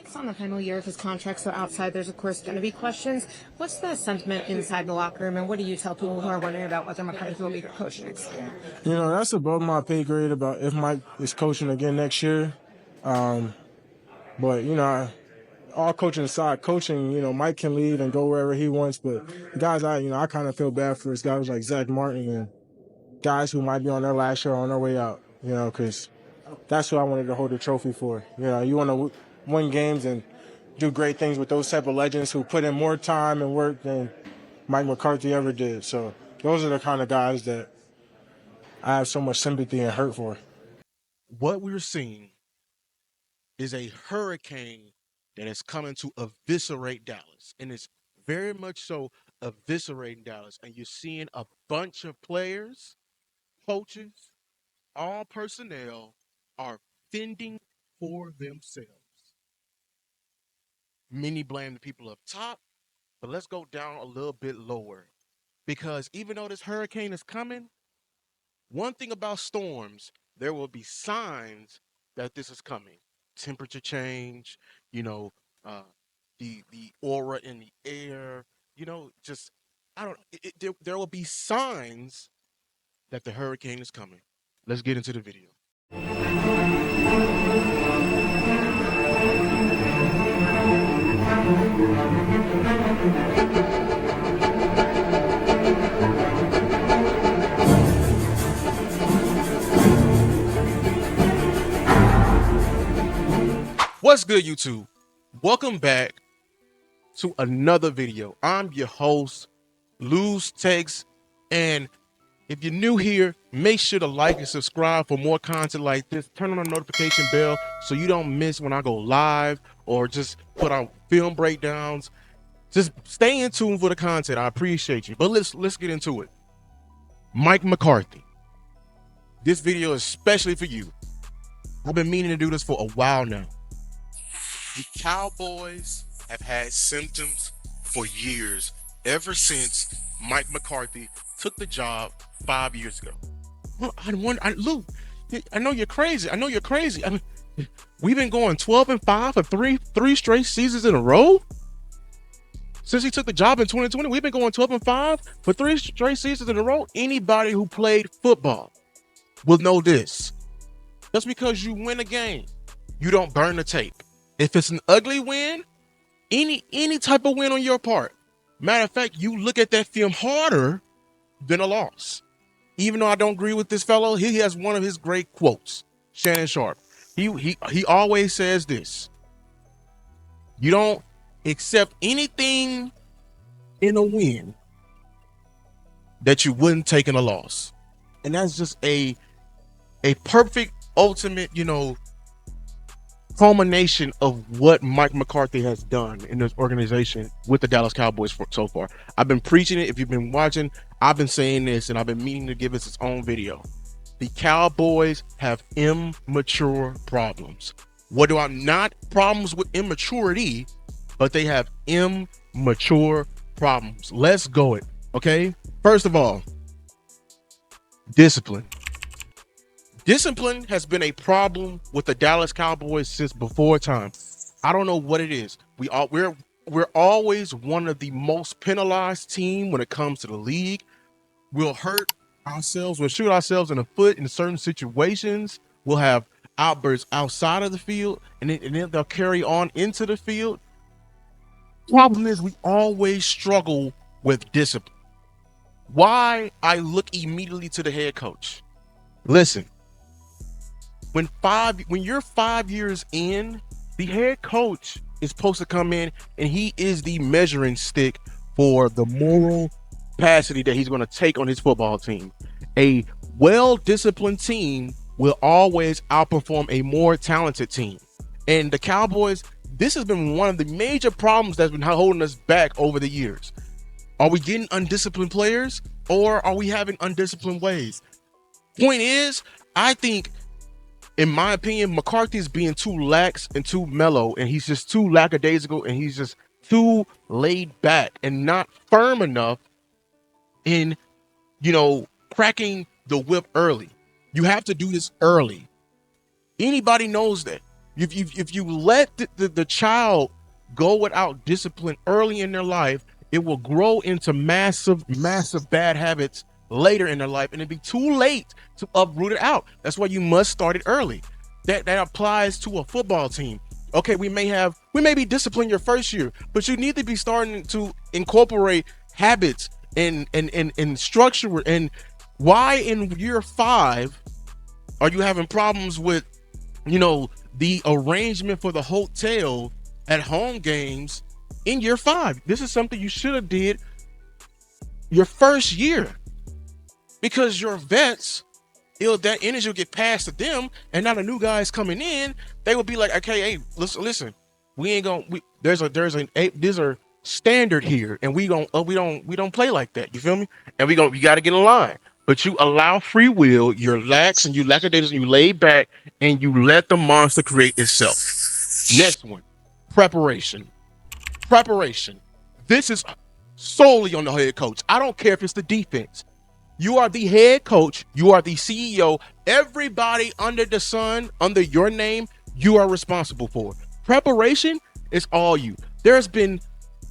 Mike's on the final year of his contract, so outside there's of course going to be questions. What's the sentiment inside the locker room, and what do you tell people who are wondering about whether McCarthy will be your coach next year? That's above my pay grade about if Mike is coaching again next year. But all coaching aside, Mike can leave and go wherever he wants. But guys, I kind of feel bad for his guys like Zach Martin and guys who might be on their last year on their way out. Because that's who I wanted to hold the trophy for. You want to win games and do great things with those type of legends who put in more time and work than Mike McCarthy ever did. So those are the kind of guys that I have so much sympathy and hurt for. What we're seeing is a hurricane that is coming to eviscerate Dallas. And it's very much so eviscerating Dallas. And you're seeing a bunch of players, coaches, all personnel are fending for themselves. Many blame the people up top, but let's go down a little bit lower. Because even though this hurricane is coming, one thing about storms, there will be signs that this is coming. Temperature change, the aura in the air, just I don't. There will be signs that the hurricane is coming. Let's get into the video. What's good, YouTube? Welcome back to another video. I'm your host, Lose Text, and if you're new here, make sure to like and subscribe for more content like this. Turn on the notification bell so you don't miss when I go live or just put out film breakdowns. Just stay in tune for the content. I appreciate you. But let's get into it. Mike McCarthy. This video is especially for you. I've been meaning to do this for a while now. The Cowboys have had symptoms for years, ever since Mike McCarthy took the job 5 years ago. Luke, I know you're crazy. I mean, we've been going 12-5 for three straight seasons in a row. Since he took the job in 2020, we've been going 12-5 for 3 straight seasons in a row. Anybody who played football will know this. Just because you win a game, you don't burn the tape. If it's an ugly win, any type of win on your part, matter of fact, you look at that film harder than a loss. Even though I don't agree with this fellow, he has one of his great quotes, Shannon Sharp. He always says this: you don't accept anything in a win that you wouldn't take in a loss. And that's just a perfect, ultimate, culmination of what Mike McCarthy has done in this organization with the Dallas Cowboys so far. I've been preaching it. If you've been watching, I've been saying this, and I've been meaning to give us its own video. The Cowboys have immature problems. What do I not problems with immaturity, but they have immature problems. Let's go it. Okay. First of all, discipline. Discipline has been a problem with the Dallas Cowboys since before time. I don't know what it is. We're always one of the most penalized team when it comes to the league. We'll hurt ourselves. We'll shoot ourselves in the foot in certain situations. We'll have outbursts outside of the field, and then they'll carry on into the field. Problem is, we always struggle with discipline. Why? I look immediately to the head coach. Listen. When you're 5 years in, the head coach is supposed to come in and he is the measuring stick for the moral capacity that he's going to take on his football team. A well-disciplined team will always outperform a more talented team. And the Cowboys, this has been one of the major problems that's been holding us back over the years. Are we getting undisciplined players, or are we having undisciplined ways? Point is, I think, in my opinion, McCarthy is being too lax and too mellow, and he's just too lackadaisical, and he's just too laid back and not firm enough in, cracking the whip early. You have to do this early. Anybody knows that. If you let the child go without discipline early in their life, it will grow into massive bad habits later in their life, and it'd be too late to uproot it out. That's why you must start it early. That applies to a football team. Okay, we may be disciplined your first year, but you need to be starting to incorporate habits and structure. And why in year 5 are you having problems with, the arrangement for the hotel at home games in year 5? This is something you should have did your first year, because your vets, that energy will get passed to them, and now the new guys coming in, they will be like, okay, hey, listen, we ain't gonna. There's a standard here, and we don't play like that. You feel me? And you got to get in line. But you allow free will, you're lax and you lackadaisical, and you lay back, and you let the monster create itself. Next one, preparation. Preparation. This is solely on the head coach. I don't care if it's the defense. You are the head coach. You are the CEO. Everybody under the sun, under your name, you are responsible for. Preparation is all you. There's been,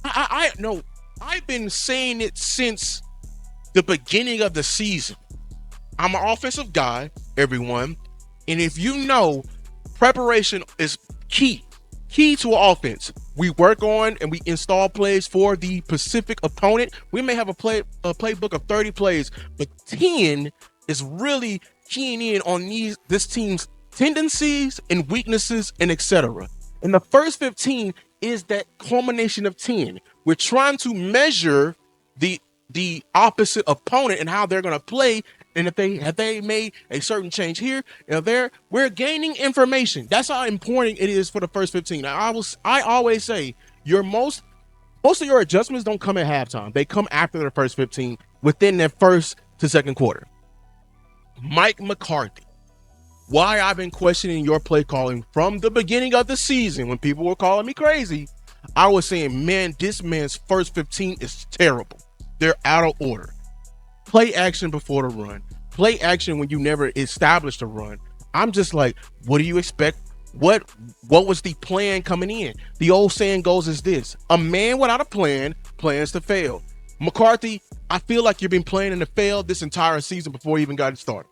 I've been saying it since the beginning of the season. I'm an offensive guy, everyone. And if you know, preparation is key to our offense. We work on and we install plays for the specific opponent. We may have a playbook of 30 plays, but 10 is really keying in on this team's tendencies and weaknesses and etc. And the first 15 is that culmination of 10. We're trying to measure the opposite opponent and how they're going to play. And if they made a certain change here and there, we're gaining information. That's how important it is for the first 15. Now, I always say most of your adjustments don't come at halftime. They come after the first 15, within their first to second quarter. Mike McCarthy, why I've been questioning your play calling from the beginning of the season when people were calling me crazy. I was saying, man, this man's first 15 is terrible. They're out of order. Play action before the run. Play action when you never established a run. I'm just like, what do you expect? What was the plan coming in? The old saying goes is this: a man without a plan plans to fail. McCarthy, I feel like you've been planning to fail this entire season before you even got it started.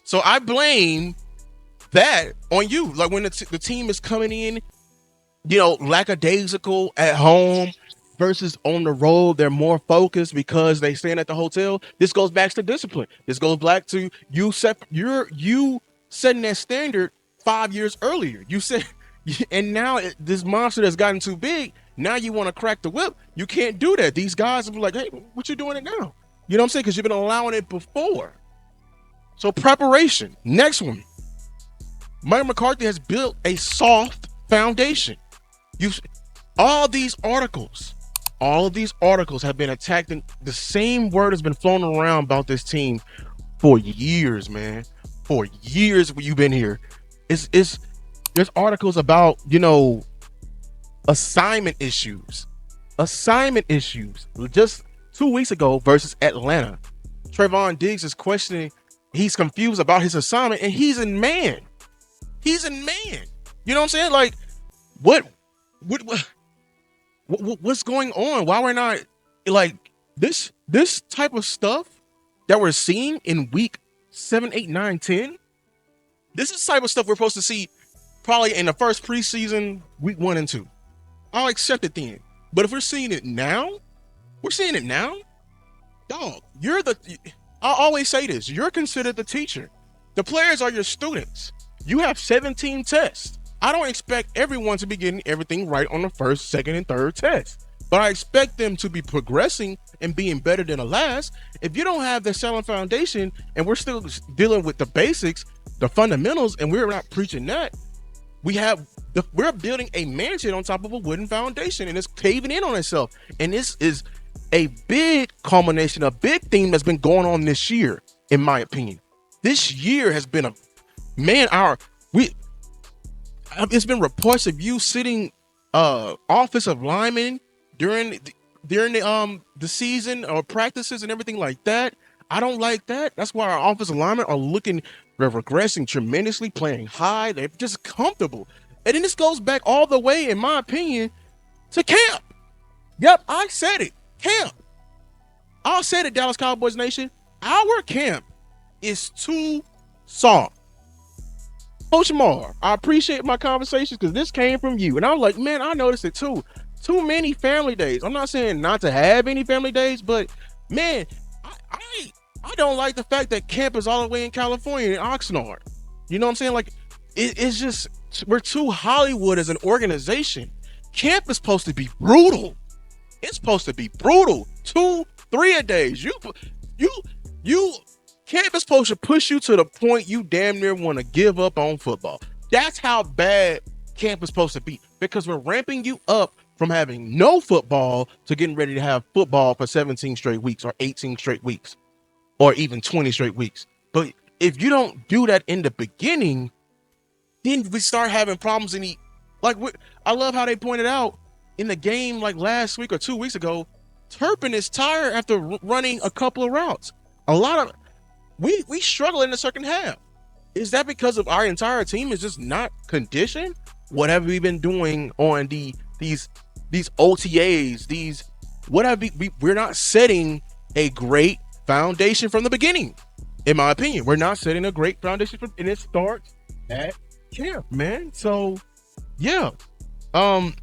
So I blame that on you. Like when the team is coming in, lackadaisical at home versus on the road, they're more focused because they stand at the hotel. This goes back to discipline. This goes back to you setting that standard 5 years earlier. You said, and now this monster that's gotten too big, now you want to crack the whip. You can't do that. These guys will be like, hey, what you doing it now? You know what I'm saying? Because you've been allowing it before. So preparation. Next one. Mike McCarthy has built a soft foundation. All of these articles have been attacking. The same word has been flown around about this team for years, man. For years you've been here. There's articles about, assignment issues. Just 2 weeks ago versus Atlanta, Trayvon Diggs is questioning. He's confused about his assignment, and he's in man. You know what I'm saying? Like, what's going on? Why we're not like this type of stuff that we're seeing in week 7, 8, 9, 10? This is the type of stuff we're supposed to see probably in the first preseason, week 1 and 2. I'll accept it then. But if we're seeing it now, dog, I'll always say this: you're considered the teacher. The players are your students. You have 17 tests. I don't expect everyone to be getting everything right on the first, second, and third test, but I expect them to be progressing and being better than the last. If you don't have the solid foundation and we're still dealing with the basics, the fundamentals, and we're not preaching that, we're building a mansion on top of a wooden foundation, and it's caving in on itself. And this is a big culmination, a big theme that's been going on this year, in my opinion. This year has been it's been reports of you sitting offensive linemen during the season or practices and everything like that. I don't like that. That's why our offensive linemen are regressing tremendously, playing high. They're just comfortable. And then this goes back all the way, in my opinion, to camp. Yep, I said it. Camp. I said it, Dallas Cowboys Nation. Our camp is too soft. Coach Mar, I appreciate my conversations because this came from you. And I was like, man, I noticed it too. Too many family days. I'm not saying not to have any family days, but man, I don't like the fact that camp is all the way in California in Oxnard. You know what I'm saying? Like, it's just, we're too Hollywood as an organization. Camp is supposed to be brutal. It's supposed to be brutal. 2, 3 a days. You camp is supposed to push you to the point you damn near want to give up on football. That's how bad camp is supposed to be, because we're ramping you up from having no football to getting ready to have football for 17 straight weeks or 18 straight weeks or even 20 straight weeks. But if you don't do that in the beginning, then we start having problems in the, like, I love how they pointed out in the game like last week or 2 weeks ago, Turpin is tired after running a couple of routes. A lot of we struggle in the second half. Is that because of our entire team is just not conditioned? What have we been doing on these OTAs? What have we're not setting a great foundation from the beginning. In my opinion, we're not setting a great foundation and it starts at camp, man. So yeah. The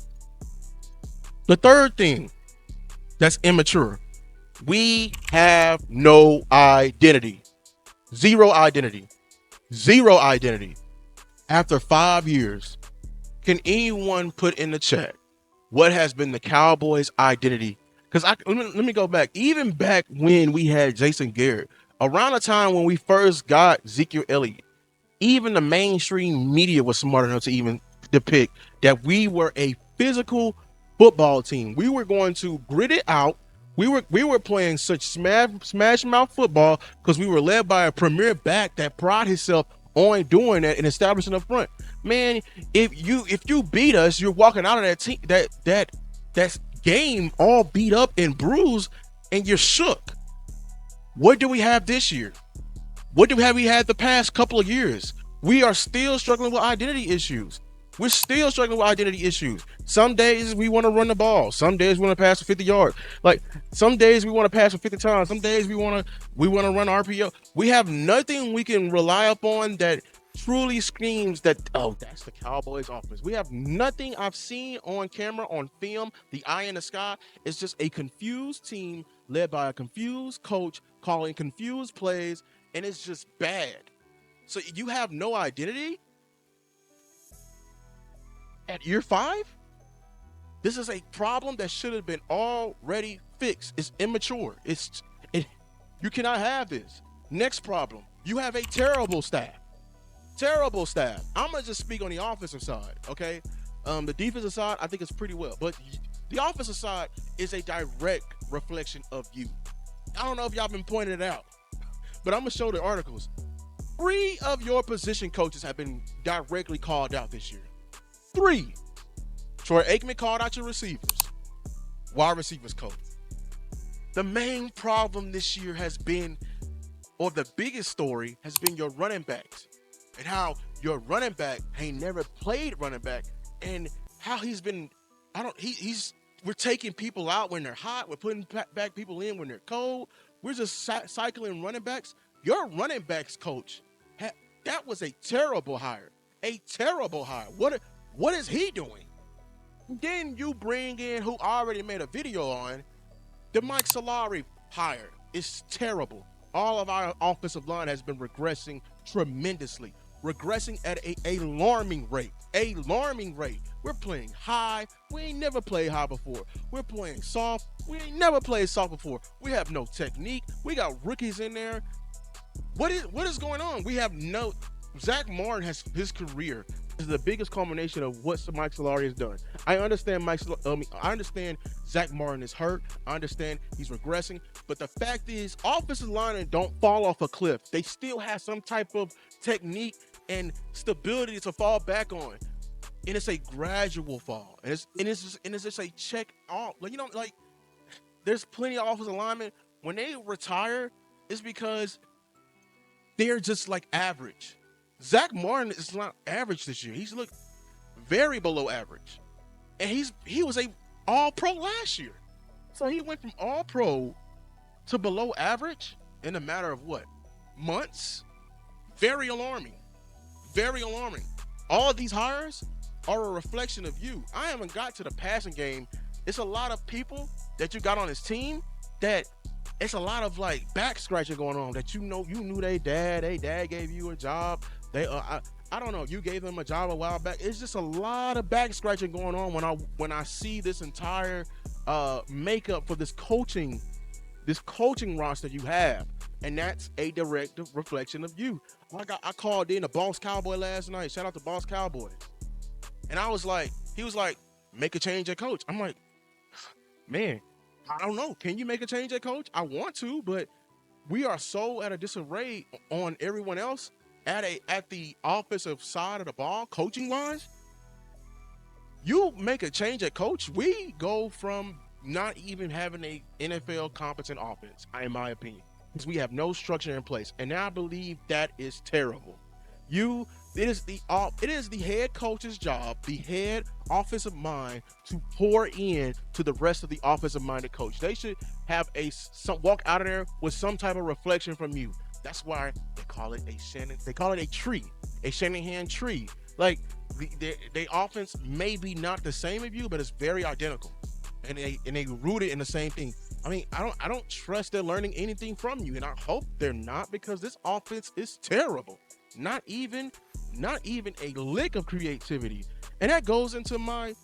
third thing that's immature, we have no identity. Zero identity. After 5 years, can anyone put in the chat what has been the Cowboys' identity? Because let me go back. Even back when we had Jason Garrett, around the time when we first got Ezekiel Elliott, even the mainstream media was smart enough to even depict that we were a physical football team. We were going to grit it out. We were playing such smash mouth football because we were led by a premier back that pride himself on doing that and establishing up front. Man, if you beat us, you're walking out of that team that game all beat up and bruised, and you're shook. What do we have this year? What have we had the past couple of years? We are still struggling with identity issues. We're still struggling with identity issues. Some days we want to run the ball. Some days we want to pass for 50 yards. Like, some days we want to pass for 50 times. Some days we want to run RPO. We have nothing we can rely upon that truly screams that, oh, that's the Cowboys offense. We have nothing I've seen on camera, on film, the eye in the sky. It's just a confused team led by a confused coach calling confused plays, and it's just bad. So you have no identity at year 5? This is a problem that should have been already fixed. It's immature. You cannot have this. Next problem, you have a terrible staff. Terrible staff. I'm gonna just speak on the offensive side, okay? The defensive side, I think it's pretty well, but the offensive side is a direct reflection of you. I don't know if y'all been pointing it out, but I'm gonna show the articles. 3 of your position coaches have been directly called out this year. 3. Troy Aikman called out your receivers. Wide receivers coach. The main problem this year has been, or the biggest story has been, your running backs, and how your running back ain't never played running back, and how he's been. We're taking people out when they're hot. We're putting back people in when they're cold. We're just cycling running backs. Your running backs coach, that was a terrible hire. A terrible hire. What is he doing? Then you bring in, who I already made a video on, the Mike Solari hire. It's terrible. All of our offensive line has been regressing tremendously. Regressing at an alarming rate. Alarming rate. We're playing high. We ain't never played high before. We're playing soft. We ain't never played soft before. We have no technique. We got rookies in there. What is going on? We have no. Zach Martin has his career is the biggest culmination of what Mike Solari has done. I understand I understand Zach Martin is hurt. I understand he's regressing. But the fact is, offensive linemen don't fall off a cliff. They still have some type of technique and stability to fall back on. And it's a gradual fall. And it's just a check off. Like, there's plenty of offensive linemen, when they retire, it's because they're just like average. Zach Martin is not average this year. He's looked very below average. And he was a all pro last year. So he went from all pro to below average in a matter of what? Months? Very alarming. Very alarming. All of these hires are a reflection of you. I haven't got to the passing game. It's a lot of people that you got on this team that it's a lot of like back scratching going on that you knew they dad gave you a job. I don't know, you gave them a job a while back. It's just a lot of back scratching going on when I see this entire makeup for this coaching roster you have. And that's a direct reflection of you. Like I called in a Boss Cowboy last night. Shout out to Boss Cowboy. And he was like, make a change at coach. I'm like, man, I don't know. Can you make a change at coach? I want to, but we are so at a disarray on everyone else at the offensive side of the ball, coaching wise. You make a change at coach, we go from not even having a NFL competent offense, in my opinion, because we have no structure in place. And I believe that is terrible. It is the head coach's job, the head offensive mind, to pour in to the rest of the offensive minded coach. They should have walk out of there with some type of reflection from you. That's why they call it a tree, a Shanahan tree. Like the offense may be not the same as you, but it's very identical, and they rooted in the same thing. I mean, I don't trust they're learning anything from you, and I hope they're not, because this offense is terrible. Not even a lick of creativity. And that goes into my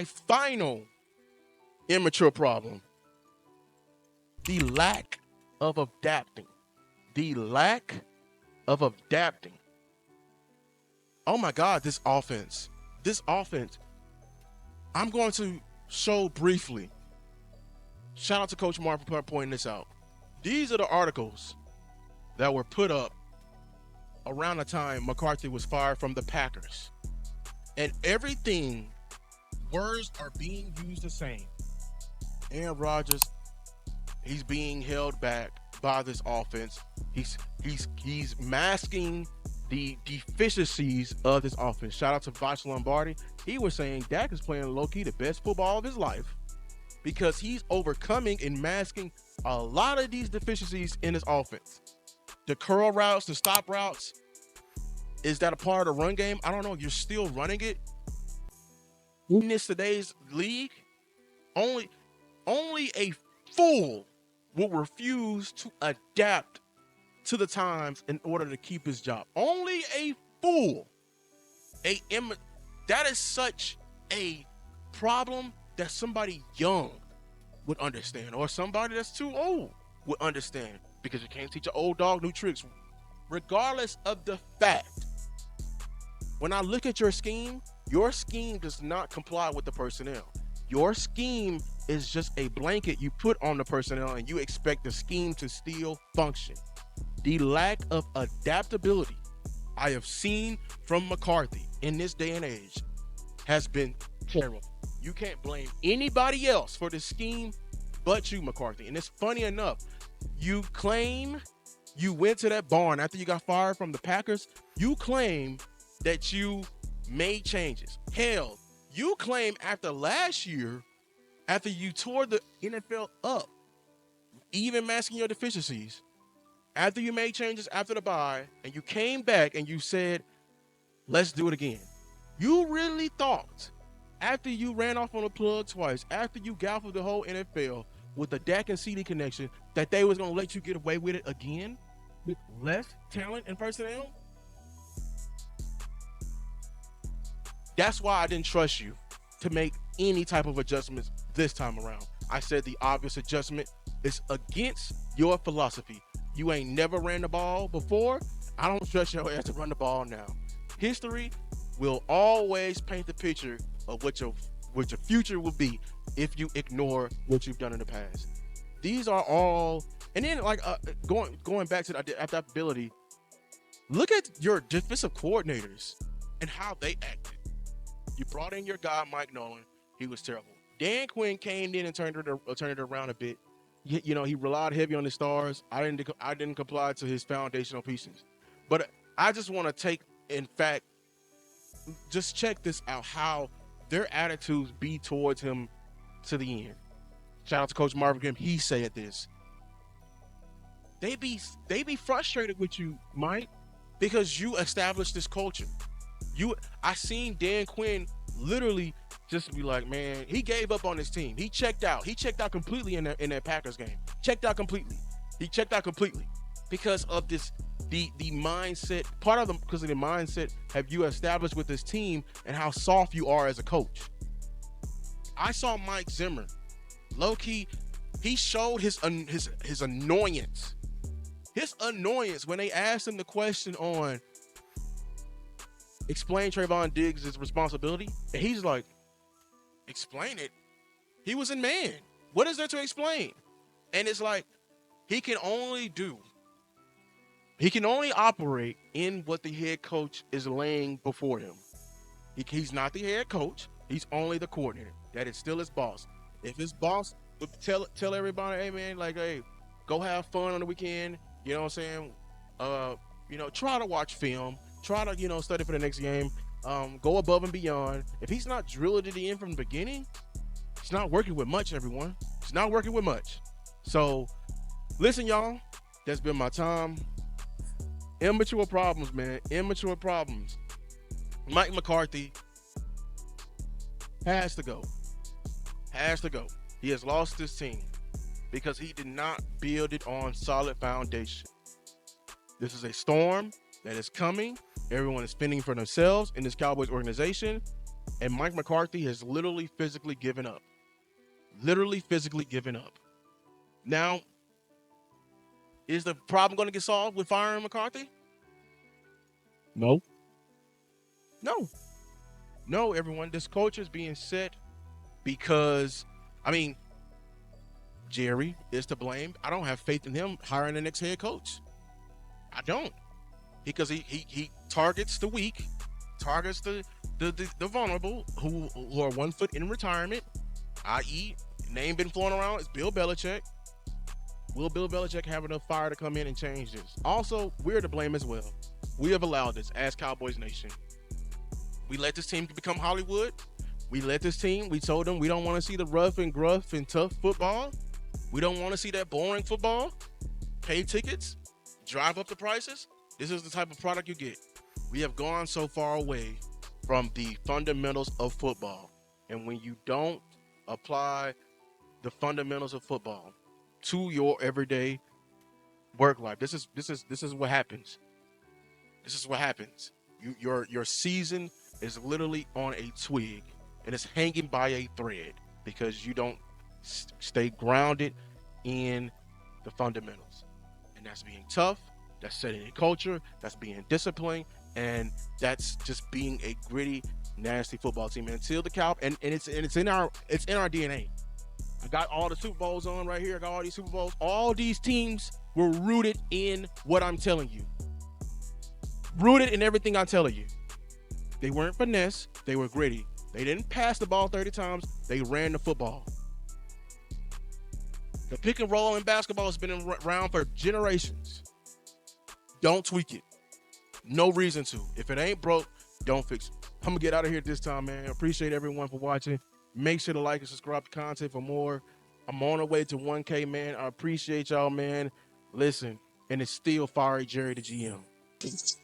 final immature problem. The lack of adapting. Oh my God, this offense. I'm going to show briefly. Shout out to Coach Mark for pointing this out. These are the articles that were put up around the time McCarthy was fired from the Packers. And words are being used the same. Aaron Rodgers, he's being held back by this offense. He's masking the deficiencies of this offense. Shout out to Vash Lombardi. He was saying Dak is playing low-key the best football of his life because he's overcoming and masking a lot of these deficiencies in his offense. The curl routes, the stop routes, is that a part of the run game? I don't know. You're still running it. In today's league, only a fool will refuse to adapt to the times in order to keep his job. Only a fool. That is such a problem that somebody young would understand, or somebody that's too old would understand, because you can't teach an old dog new tricks. Regardless of the fact, when I look at your scheme does not comply with the personnel. Your scheme is just a blanket you put on the personnel, and you expect the scheme to still function. The lack of adaptability I have seen from McCarthy in this day and age has been terrible. You can't blame anybody else for the scheme but you, McCarthy. And it's funny enough, you claim you went to that barn after you got fired from the Packers. You claim that you made changes. Hell, you claim after last year, after you tore the NFL up, even masking your deficiencies, after you made changes after the bye, and you came back and you said, let's do it again. You really thought, after you ran off on a plug twice, after you gaffled the whole NFL with the Dak and CD connection, that they was going to let you get away with it again with less talent and personnel? That's why I didn't trust you to make any type of adjustments this time around. I said the obvious adjustment is against your philosophy. You ain't never ran the ball before. I don't trust your ass to run the ball now. History will always paint the picture of what your future will be if you ignore what you've done in the past. These are all, and then like going back to the adaptability. Look at your defensive coordinators and how they acted. You brought in your guy Mike Nolan. He was terrible. Dan Quinn came in and turned it around a bit. He relied heavy on the stars. I didn't comply to his foundational pieces. But I just want to take, in fact, just check this out, how their attitudes be towards him to the end. Shout out to Coach Marvin Grimm. He said this. They be frustrated with you, Mike, because you established this culture. I seen Dan Quinn literally just be like, man, he gave up on his team. He checked out. He checked out completely in that Packers game. Checked out completely. He checked out completely because of this the mindset. Part of them because of the mindset have you established with this team and how soft you are as a coach. I saw Mike Zimmer, low key, he showed his annoyance. His annoyance when they asked him the question on explain Trayvon Diggs' responsibility. And he's like, explain it? He was in man. What is there to explain? And it's like, he can only operate in what the head coach is laying before him. He's not the head coach. He's only the coordinator. That is still his boss. If his boss would tell everybody, hey man, like, hey, go have fun on the weekend. You know what I'm saying? Try to watch film. Try to, study for the next game. Go above and beyond. If he's not drilled to the end from the beginning, he's not working with much, everyone. He's not working with much. So, listen, y'all. That's been my time. Immature problems, man. Immature problems. Mike McCarthy has to go. Has to go. He has lost his team because he did not build it on solid foundation. This is a storm that is coming. Everyone is fending for themselves in this Cowboys organization. And Mike McCarthy has literally physically given up. Literally physically given up. Now, is the problem going to get solved with firing McCarthy? No. No. No, everyone. This culture is being set because, Jerry is to blame. I don't have faith in him hiring the next head coach. I don't. Because he targets the weak, targets the vulnerable who are 1 foot in retirement, i.e., name been flown around, it's Bill Belichick. Will Bill Belichick have enough fire to come in and change this? Also, we're to blame as well. We have allowed this as Cowboys Nation. We let this team become Hollywood. We told them we don't want to see the rough and gruff and tough football. We don't want to see that boring football. Pay tickets, drive up the prices. This is the type of product you get. We have gone so far away from the fundamentals of football. And when you don't apply the fundamentals of football to your everyday work life, this is what happens. This is what happens. Your season is literally on a twig and it's hanging by a thread because you don't stay grounded in the fundamentals. And that's being tough. That's setting a culture. That's being disciplined, and that's just being a gritty, nasty football team. And until the Cow, and it's in our DNA. I got all the Super Bowls on right here. I got all these Super Bowls. All these teams were rooted in what I'm telling you. Rooted in everything I'm telling you. They weren't finesse. They were gritty. They didn't pass the ball 30 times. They ran the football. The pick and roll in basketball has been around for generations. Don't tweak it. No reason to. If it ain't broke, don't fix it. I'm going to get out of here this time, man. Appreciate everyone for watching. Make sure to like and subscribe to content for more. I'm on the way to 1K, man. I appreciate y'all, man. Listen, and it's still Fiery Jerry the GM. Peace.